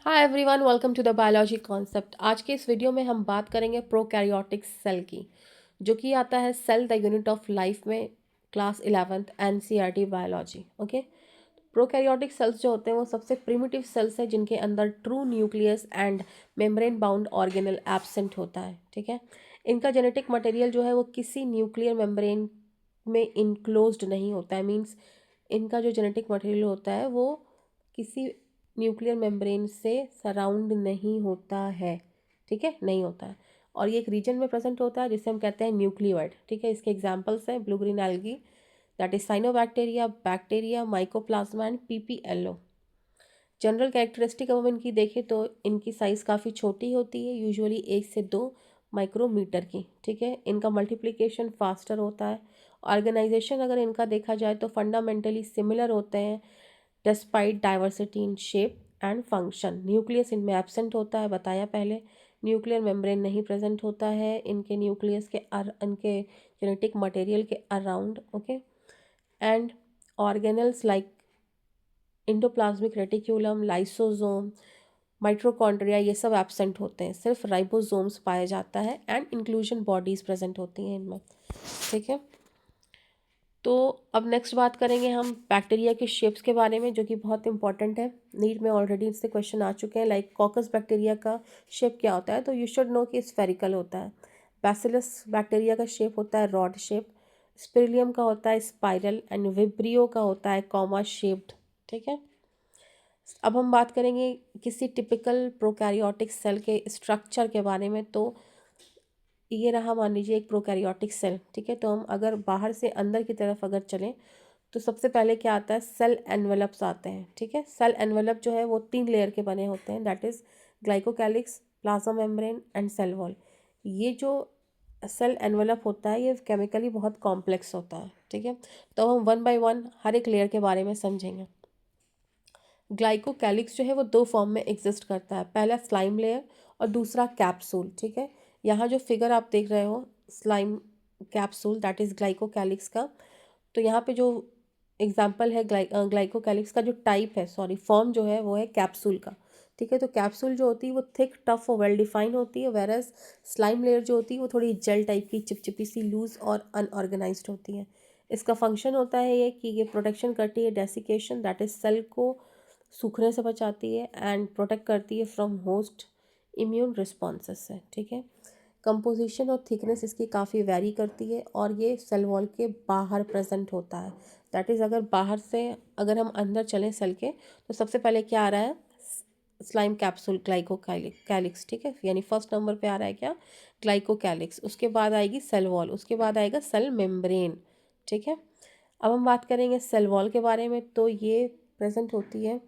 Hi everyone, welcome to the biology concept. आज के इस वीडियो में हम बात करेंगे प्रोकैरियोटिक सेल की, जो कि आता है cell the unit of life में, class 11th NCERT biology. Okay. Prokaryotic cells जो होते हैं वो सबसे प्रिमिटिव सेल्स हैं जिनके अंदर true nucleus and membrane bound organelle absent होता है। ठीक है। इनका जेनेटिक मटेरियल जो है वो किसी न्यूक्लियर मेम्ब्रेन में इनक्लोज्ड नहीं होता है। मीन्स इनका जो जेनेटिक मटेरियल होता है वो किसी न्यूक्लियर मेम्ब्रेन से सराउंड नहीं होता है। ठीक है, नहीं होता है। और ये एक रीजन में प्रेजेंट होता है जिसे हम कहते हैं न्यूक्लियोइड। ठीक है, इसके एग्जांपल्स हैं blue green algae, that is cyanobacteria, bacteria, mycoplasma and PPLO. General characteristic अब हम इनकी देखें तो इनकी साइज़ काफ़ी छोटी होती है, यूजुअली 1 से 2 माइक्रोमीटर की। ठीक है, इनका मल्टीप्लिकेशन फास्टर होता है। ऑर्गेनाइजेशन अगर इनका देखा जाए तो फंडामेंटली सिमिलर होते हैं despite diversity in shape and function. Nucleus इनमें एब्सेंट होता है, बताया पहले। न्यूक्लियर मेम्ब्रेन नहीं प्रेजेंट होता है इनके न्यूक्लियस के इनके जेनेटिक मटेरियल के around. Okay. And organelles like endoplasmic reticulum, lysosome, mitochondria ये सब एब्सेंट होते हैं। सिर्फ राइबोसोम्स पाया जाता है एंड इंक्लूजन बॉडीज प्रेजेंट होती हैं इनमें। ठीक है। तो अब नेक्स्ट बात करेंगे हम बैक्टीरिया के शेप्स के बारे में, जो कि बहुत इंपॉर्टेंट है। नीट में ऑलरेडी इससे क्वेश्चन आ चुके हैं। लाइक कॉकस बैक्टीरिया का शेप क्या होता है, तो यू शुड नो कि स्फेरिकल होता है। बैसिलस बैक्टीरिया का शेप होता है रॉड शेप। स्पिरिलियम का होता है स्पाइरल एंड विब्रियो का होता है कॉमा शेप्ड। ठीक है। अब हम बात करेंगे किसी टिपिकल प्रोकैरियोटिक सेल के स्ट्रक्चर के बारे में। तो ये रहा, मान लीजिए, एक प्रोकैरियोटिक सेल। ठीक है, तो हम अगर बाहर से अंदर की तरफ अगर चलें तो सबसे पहले क्या आता है, सेल एनवेलप्स आते हैं। ठीक है, सेल एनवेलप जो है वो 3 लेयर के बने होते हैं, that is glycocalyx, plasma membrane and cell wall. ये जो सेल एनवेलप होता है ये केमिकली बहुत कॉम्प्लेक्स होता है। ठीक है, तो हम वन बाय वन हर एक लेयर के बारे में समझेंगे। ग्लाइकोकैलिक्स जो है वो 2 फॉर्म में एग्जिस्ट करता है, पहला स्लाइम लेयर और दूसरा कैप्सूल। ठीक है, यहाँ जो फिगर आप देख रहे हो slime capsule, that is glycocalyx का। तो यहाँ पे जो एग्जाम्पल है ग्लाइकोकैलिक्स का जो टाइप है, सॉरी फॉर्म जो है वो है कैप्सूल का। ठीक है, तो कैप्सूल जो होती है वो थिक, टफ और वेल डिफाइंड होती है, वेरस स्लाइम लेयर जो होती है वो थोड़ी जेल टाइप की, चिपचिपी सी, लूज और अनऑर्गेनाइज्ड होती है। इसका फंक्शन होता है ये कि ये प्रोटेक्शन करती है डेसिकेशन, दैट इज सेल को सूखने से बचाती है, एंड प्रोटेक्ट करती है फ्रॉम होस्ट इम्यून रिस्पॉन्सेस से। ठीक है, कंपोजिशन और थिकनेस इसकी काफ़ी वेरी करती है और ये सेल वॉल के बाहर प्रेजेंट होता है। दैट इज़ अगर बाहर से अगर हम अंदर चलें सेल के, तो सबसे पहले क्या आ रहा है, स्लाइम कैप्सूल ग्लाइकोकैलिक्स। ठीक है, यानी फर्स्ट नंबर पे आ रहा है क्या, ग्लाइकोकैलिक्स। उसके बाद आएगी सेल वॉल, उसके बाद आएगा सेल मेम्ब्रेन। ठीक है, अब हम बात करेंगे सेल वॉल के बारे में। तो ये प्रेजेंट होती है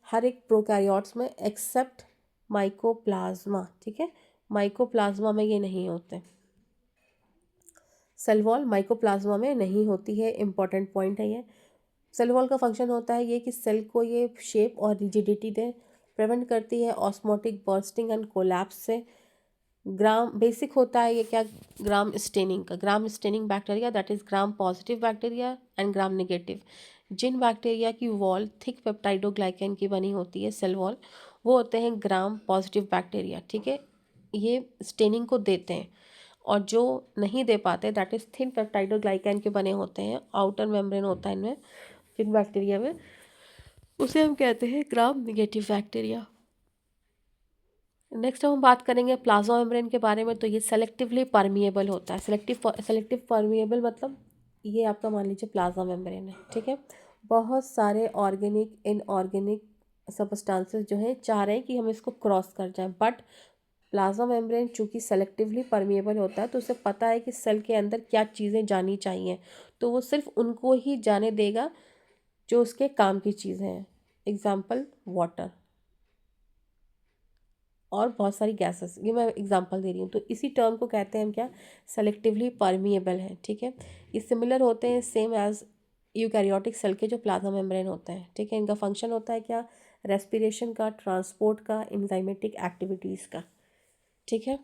हर एक प्रोकैरियोट्स में एक्सेप्ट माइकोप्लाज्मा। ठीक है, माइकोप्लाज्मा में ये नहीं होते। सेल वॉल माइकोप्लाज्मा में नहीं होती है, इंपॉर्टेंट पॉइंट है ये। सेल वॉल का फंक्शन होता है ये कि सेल को ये शेप और रिजिडिटी दे, प्रिवेंट करती है ऑस्मोटिक बर्स्टिंग एंड कोलैप्स से। ग्राम बेसिक होता है ये क्या, ग्राम स्टेनिंग का। Gram staining bacteria, that is gram positive bacteria and gram negative. जिन बैक्टीरिया की वॉल थिक पेप्टाइडोग्लाइकन की बनी होती है, सेल वॉल, वो होते हैं ग्राम पॉजिटिव बैक्टीरिया। ठीक है, ये स्टेनिंग को देते हैं। और जो नहीं दे पाते, दैट इज थिन पेप्टाइडोग्लाइकन के बने होते हैं, आउटर मेम्ब्रेन होता है इनमें, जिन बैक्टीरिया में, उसे हम कहते हैं ग्राम निगेटिव बैक्टीरिया। नेक्स्ट हम बात करेंगे प्लाज्मा मेम्ब्रेन के बारे में। तो ये सेलेक्टिवली परमिएबल होता है। सेलेक्टिव परमिएबल मतलब ये आपका मान लीजिए प्लाज्मा मेम्ब्रेन है। ठीक है, बहुत सारे ऑर्गेनिक इनऑर्गेनिक सबस्टांसेस जो हैं चाह रहे हैं कि हम इसको क्रॉस कर जाएं, बट प्लाज्मा मेम्ब्रेन चूँकि सेलेक्टिवली परमिएबल होता है तो उसे पता है कि सेल के अंदर क्या चीज़ें जानी चाहिए, तो वो सिर्फ उनको ही जाने देगा जो उसके काम की चीज़ें हैं। एग्जाम्पल वाटर और बहुत सारी गैसेस, ये मैं एग्जांपल दे रही हूँ। तो इसी टर्म को कहते हैं हम क्या, सेलेक्टिवली परमिएबल है। ठीक है, ये सिमिलर होते हैं सेम एज यूकैरियोटिक सेल के जो प्लाज्मा मेम्ब्रेन होते हैं। ठीक है, इनका फंक्शन होता है क्या, रेस्पिरेशन का, ट्रांसपोर्ट का, एंजाइमेटिक एक्टिविटीज़ का। ठीक है,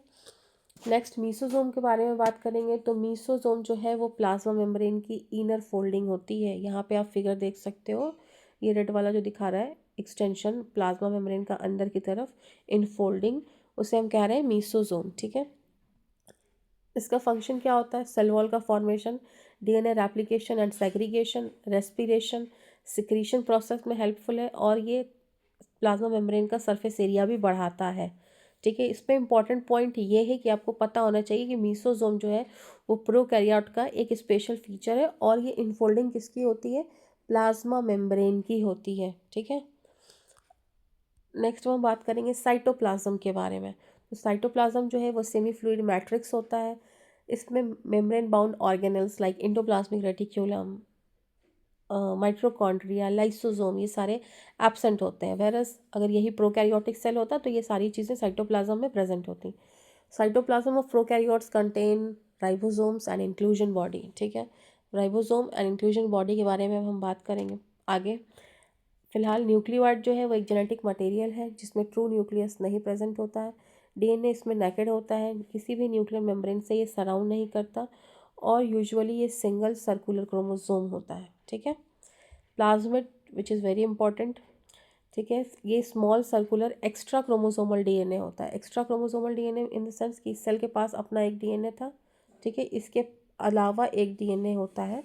नेक्स्ट मीसोजोम के बारे में बात करेंगे। तो मीसोजोम जो है वो प्लाज्मा मेम्ब्रेन की इनर फोल्डिंग होती है। यहाँ पे आप फिगर देख सकते हो, ये रेड वाला जो दिखा रहा है एक्सटेंशन प्लाज्मा मेम्ब्रेन का अंदर की तरफ इनफोल्डिंग, उसे हम कह रहे हैं मीसोजोम। ठीक है, इसका फंक्शन क्या होता है? सेल वॉल का formation, DNA replication and segregation, respiration, secretion process में हेल्पफुल है, और ये प्लाज्मा मेम्ब्रेन का सरफेस एरिया भी बढ़ाता है। ठीक है, इसमें इंपॉर्टेंट पॉइंट ये है कि आपको पता होना चाहिए कि मीसोजोम जो है वो प्रोकैरियोट का एक स्पेशल फीचर है, और ये इनफोल्डिंग किसकी होती है? प्लाज्मा मेम्ब्रेन की होती है। ठीक है, नेक्स्ट हम बात करेंगे साइटोप्लाज्म के बारे में। तो साइटोप्लाज्म जो है वो सेमी फ्लूइड मैट्रिक्स होता है। इसमें membrane bound organelles like endoplasmic reticulum, mitochondria, lysosome, ये सारे एब्सेंट होते हैं। वेरस अगर यही प्रोकैरियोटिक सेल होता तो ये सारी चीज़ें साइटोप्लाज्म में प्रेजेंट होती। Cytoplasm of prokaryotes contain ribosomes and inclusion body. ठीक है, राइबोसोम एंड इंक्लूजन बॉडी के बारे में हम बात करेंगे आगे। फिलहाल न्यूक्लियोइड जो है वो एक जेनेटिक मटेरियल है जिसमें ट्रू न्यूक्लियस नहीं प्रेजेंट होता है। डीएनए इसमें नेकेड होता है, किसी भी न्यूक्लियर मेम्ब्रेन से ये सराउंड नहीं करता, और यूजुअली ये सिंगल सर्कुलर क्रोमोसोम होता है। ठीक है, plasmid which is very important. ठीक है, ये small circular extra chromosomal DNA होता है। Extra chromosomal DNA in the sense कि सेल के पास अपना एक डीएनए था। ठीक है, इसके अलावा एक डीएनए होता है।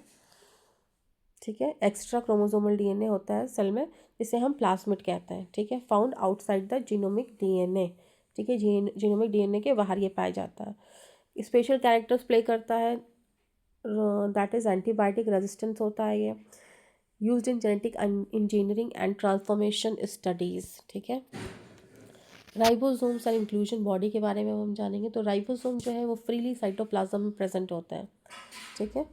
ठीक है, एक्स्ट्रा क्रोमोसोमल डीएनए होता है सेल में, जिसे हम प्लाज्मिड कहते हैं। ठीक है, found outside the genomic DNA. ठीक है, जीनोमिक डीएनए के बाहर ये पाया जाता है। स्पेशल कैरेक्टर्स प्ले करता है, दैट इज़ एंटीबायोटिक रेजिस्टेंस होता है ये, used in genetic engineering and transformation studies. ठीक है, राइबोसोम्स एंड इंक्लूजन बॉडी के बारे में हम जानेंगे। तो राइबोसोम जो है वो फ्रीली साइटोप्लाज्म में प्रेजेंट होता है। ठीक है,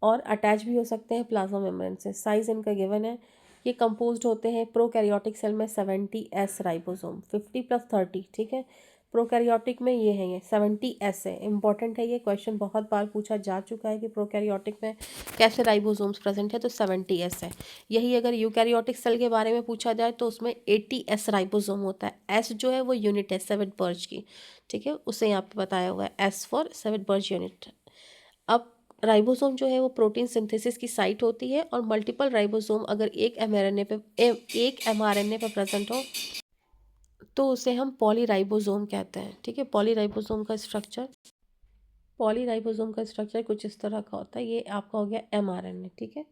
और अटैच भी हो सकते हैं प्लाज्मा मेम्ब्रेन से। साइज इनका गिवन है। ये कंपोज्ड होते हैं प्रोकैरियोटिक सेल में 70S राइबोसोम, 50+30। ठीक है, प्रोकैरियोटिक में ये है, ये 70S है। इंपॉर्टेंट है, ये क्वेश्चन बहुत बार पूछा जा चुका है कि प्रोकैरियोटिक में कैसे राइबोसोम्स प्रेजेंट है, तो 70S है। यही अगर यूकैरियोटिक सेल के बारे में पूछा जाए तो उसमें 80S राइबोसोम होता है। एस जो है वो यूनिट है सेवेंट बर्ज की। ठीक है, उसे यहाँ पे बताया हुआ है, S for seventh Burj unit. अब राइबोसोम जो है वो प्रोटीन सिंथेसिस की साइट होती है, और मल्टीपल राइबोसोम अगर एक एमआरएनए पे प्रेजेंट हो तो उसे हम पॉलीराइबोसोम कहते हैं। ठीक है, पॉलीराइबोसोम का स्ट्रक्चर कुछ इस तरह का होता है। ये आपका हो गया एमआरएनए। ठीक है,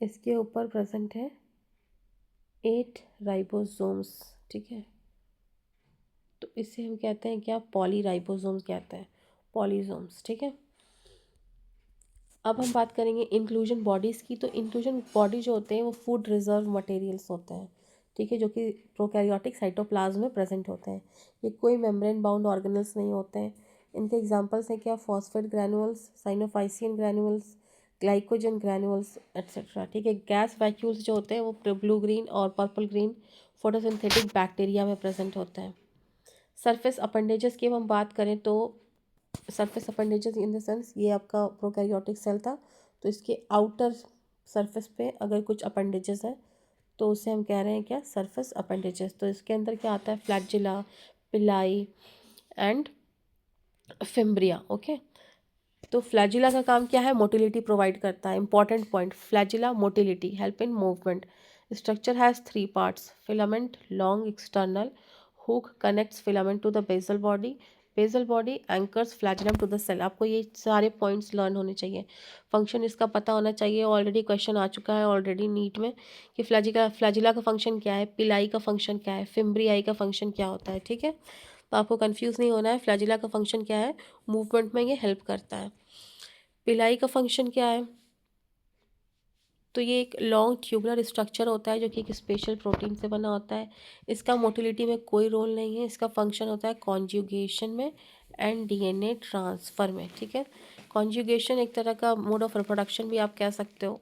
इसके ऊपर प्रेजेंट है 8 राइबोसोम्स। ठीक है, तो इसे हम कहते हैं क्या? पॉलीराइबोसोम्स कहते हैं, पॉलीसोम्स। ठीक है, अब हम बात करेंगे इंक्लूजन बॉडीज़ की। तो इंक्लूजन बॉडी जो होते हैं वो फूड रिजर्व मटेरियल्स होते हैं। ठीक है, जो कि प्रोकैरियोटिक साइटोप्लाज्म में प्रेजेंट होते हैं। ये कोई मेम्ब्रेन बाउंड ऑर्गेनल्स नहीं होते हैं। इनके एग्जांपल्स हैं क्या? Phosphate granules, cyanophycean granules, glycogen granules etcetera. ठीक है, गैस वैक्यूल्स जो होते हैं वो ब्लू ग्रीन और पर्पल ग्रीन फोटोसिंथेटिक बैक्टीरिया में प्रेजेंट होते हैं। सरफेस अपेंडेजेस की हम बात करें तो surface appendages in the sense ये आपका प्रोकैरियोटिक सेल था, तो इसके आउटर सरफेस पे अगर कुछ अपेंडेजेस हैं तो उसे हम कह रहे हैं क्या? Surface appendages. तो इसके अंदर क्या आता है? Flagella, pili and fimbriae. Okay, तो फ्लैजिला का काम क्या है? मोटिलिटी प्रोवाइड करता है। Important point, flagella motility, help in movement. Structure has 3 parts, filament, long external hook connects filament to the basal body, basal body anchors flagellum to the cell. आपको ये सारे पॉइंट्स लर्न होने चाहिए। Function इसका पता होना चाहिए। ऑलरेडी क्वेश्चन आ चुका है ऑलरेडी नीट में कि फ्लैजिला का फंक्शन क्या है, पिलाई का फंक्शन क्या है, फिम्ब्रियाई का फंक्शन क्या होता है। ठीक है, तो आपको कंफ्यूज नहीं होना है। फ्लैजिला का फंक्शन क्या है? मूवमेंट में ये हेल्प करता है। पिलाई का फंक्शन क्या है? तो ये एक लॉन्ग ट्यूबुलर स्ट्रक्चर होता है जो कि एक स्पेशल प्रोटीन से बना होता है। इसका मोटिलिटी में कोई रोल नहीं है। इसका फंक्शन होता है कॉन्जुगेशन में एंड डीएनए ट्रांसफ़र में। ठीक है, कॉन्जुगेशन एक तरह का मोड ऑफ रिप्रोडक्शन भी आप कह सकते हो।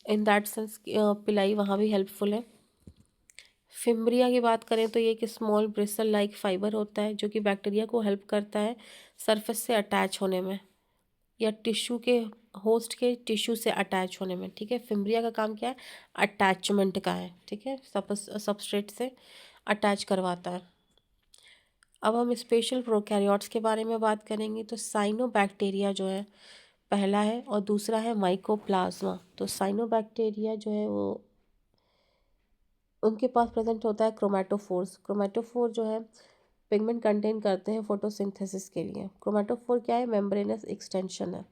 इन दैट सेंस पिलाई वहाँ भी हेल्पफुल है। फिम्ब्रिया की बात करें तो ये एक स्मॉल ब्रिसल लाइक फाइबर होता है जो कि बैक्टीरिया को हेल्प करता है सरफेस से अटैच होने में, या टिश्यू के होस्ट के टिश्यू से अटैच होने में। ठीक है, फिम्ब्रिया का काम क्या है? अटैचमेंट का है। ठीक है, सबस्ट्रेट से अटैच करवाता है। अब हम स्पेशल प्रोकैरियोट्स के बारे में बात करेंगे। तो साइनोबैक्टीरिया जो है पहला है, और दूसरा है माइकोप्लाज्मा। तो साइनोबैक्टीरिया जो है वो उनके पास प्रेजेंट होता है क्रोमेटोफोर्स। क्रोमेटोफोर जो है पिगमेंट कंटेन करते हैं फोटोसिंथेसिस के लिए। क्रोमेटोफोर क्या है? मेम्ब्रेनस एक्सटेंशन है।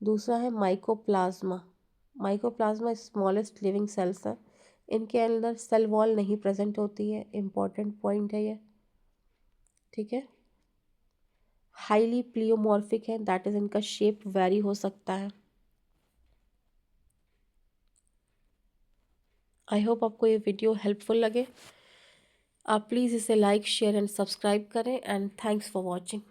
दूसरा है mycoplasma. Mycoplasma smallest living cells है। इनके अंदर सेल वॉल नहीं प्रेजेंट होती है, इम्पॉर्टेंट पॉइंट है ये, ठीक है। हाईली प्लियोमॉर्फिक है, दैट इज इनका शेप वेरी हो सकता है। आई होप आपको ये वीडियो हेल्पफुल लगे। आप प्लीज़ इसे लाइक शेयर एंड सब्सक्राइब करें एंड थैंक्स फॉर वॉचिंग।